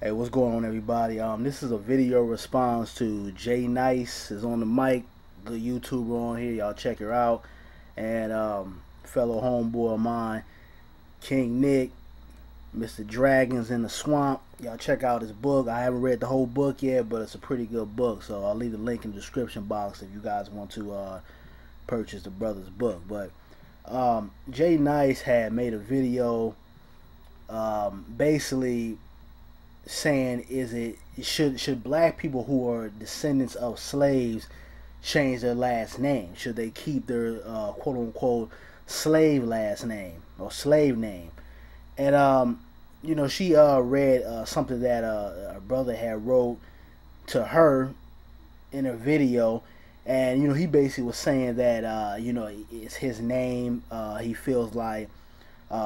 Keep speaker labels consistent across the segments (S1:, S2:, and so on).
S1: Hey, what's going on, everybody? This is a video response to Jay Nice is on the mic, good YouTuber on here. Y'all check her out, and fellow homeboy of mine, King Nick, Mr. Dragons in the Swamp. Y'all check out his book. I haven't read the whole book yet, but it's a pretty good book. So I'll leave the link in the description box if you guys want to purchase the brother's book. But Jay Nice had made a video, basically saying, is it should black people who are descendants of slaves change their last name? Should they keep their quote unquote slave last name or slave name? And she read something that a brother had wrote to her in a video, and he basically was saying that it's his name. He feels like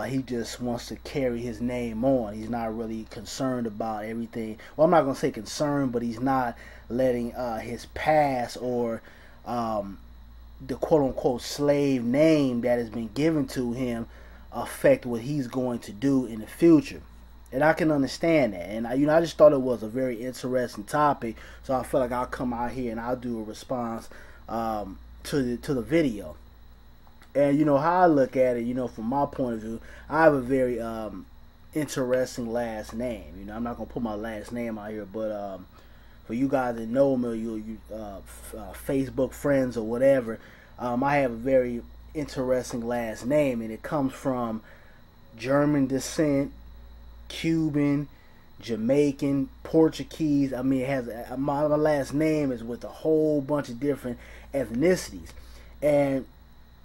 S1: he just wants to carry his name on. He's not really concerned about everything. Well, I'm not gonna say concerned, but he's not letting his past or the quote unquote slave name that has been given to him affect what he's going to do in the future. And I can understand that. And I just thought it was a very interesting topic. So I feel like I'll come out here and I'll do a response to the video. And how I look at it, from my point of view, I have a very interesting last name. I'm not gonna put my last name out here, but for you guys that know me, or you Facebook friends or whatever, I have a very interesting last name, and it comes from German descent, Cuban, Jamaican, Portuguese. I mean, it has my last name is with a whole bunch of different ethnicities, and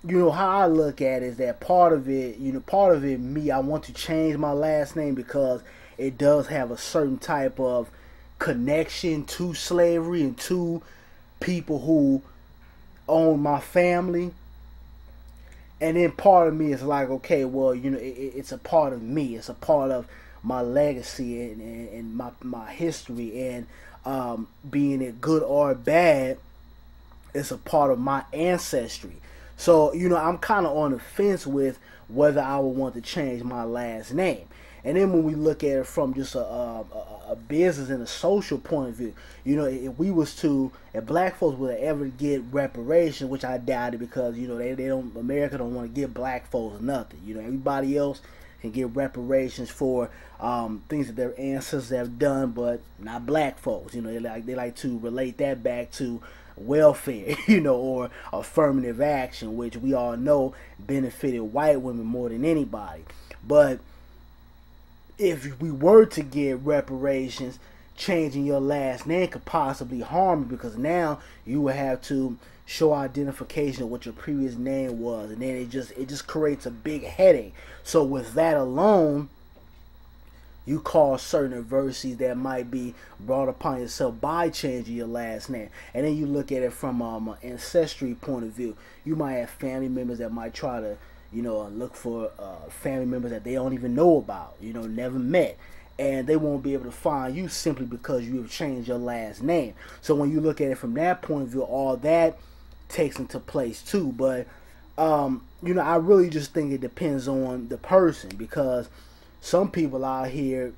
S1: how I look at it is that part of it, me, I want to change my last name because it does have a certain type of connection to slavery and to people who own my family. And then part of me is like, okay, well, it's a part of me. It's a part of my legacy and my history. And being it good or bad, it's a part of my ancestry. So, I'm kind of on the fence with whether I would want to change my last name. And then when we look at it from just a business and a social point of view, if we was to, if black folks would ever get reparations, which I doubt it, because, they don't, America don't want to give black folks nothing. Everybody else can get reparations for things that their ancestors have done, but not black folks. They like to relate that back to welfare, or affirmative action, which we all know benefited white women more than anybody. But if we were to get reparations, changing your last name could possibly harm you, because now you would have to show identification of what your previous name was, and then it just creates a big headache. So with that alone, you cause certain adversities that might be brought upon yourself by changing your last name. And then you look at it from an ancestry point of view. You might have family members that might try to, look for family members that they don't even know about, never met. And they won't be able to find you simply because you have changed your last name. So when you look at it from that point of view, all that takes into place too. But, I really just think it depends on the person, because some people out here,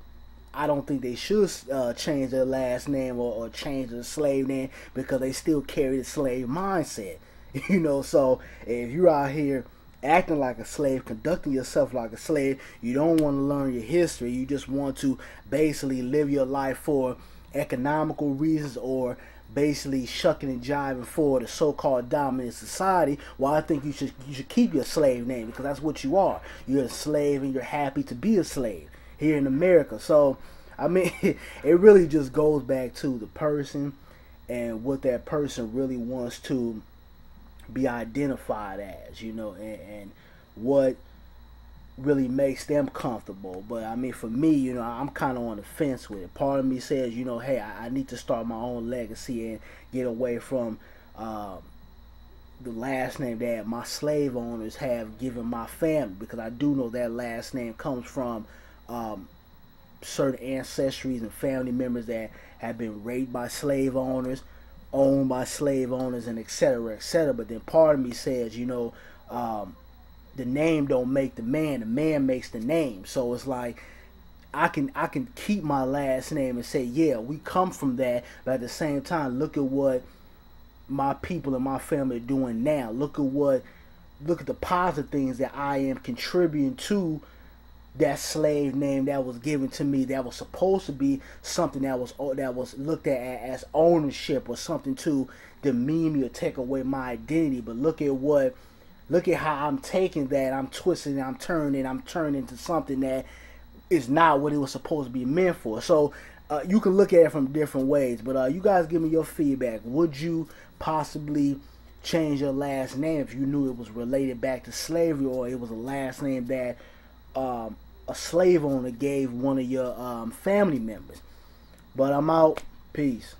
S1: I don't think they should change their last name or change their slave name, because they still carry the slave mindset. So if you're out here acting like a slave, conducting yourself like a slave, you don't want to learn your history. You just want to basically live your life for economical reasons, or basically shucking and jiving for the so-called dominant society. Well, I think you should keep your slave name, because that's what you are. You're a slave, and you're happy to be a slave here in America. So, I mean, it really just goes back to the person and what that person really wants to be identified as, and what really makes them comfortable. But I mean, for me, I'm kind of on the fence with it. Part of me says, hey, I need to start my own legacy and get away from the last name that my slave owners have given my family, because I do know that last name comes from certain ancestries and family members that have been raped by slave owners, owned by slave owners, and etc., etc. But then part of me says, the name don't make the man makes the name. So it's like, I can keep my last name and say, yeah, we come from that, but at the same time, look at what my people and my family are doing now. Look at the positive things that I am contributing to that slave name that was given to me, that was supposed to be something that was looked at as ownership or something to demean me or take away my identity. But look at how I'm taking that, I'm twisting, I'm turning into something that is not what it was supposed to be meant for. So you can look at it from different ways. But you guys give me your feedback. Would you possibly change your last name if you knew it was related back to slavery, or it was a last name that a slave owner gave one of your family members? But I'm out. Peace.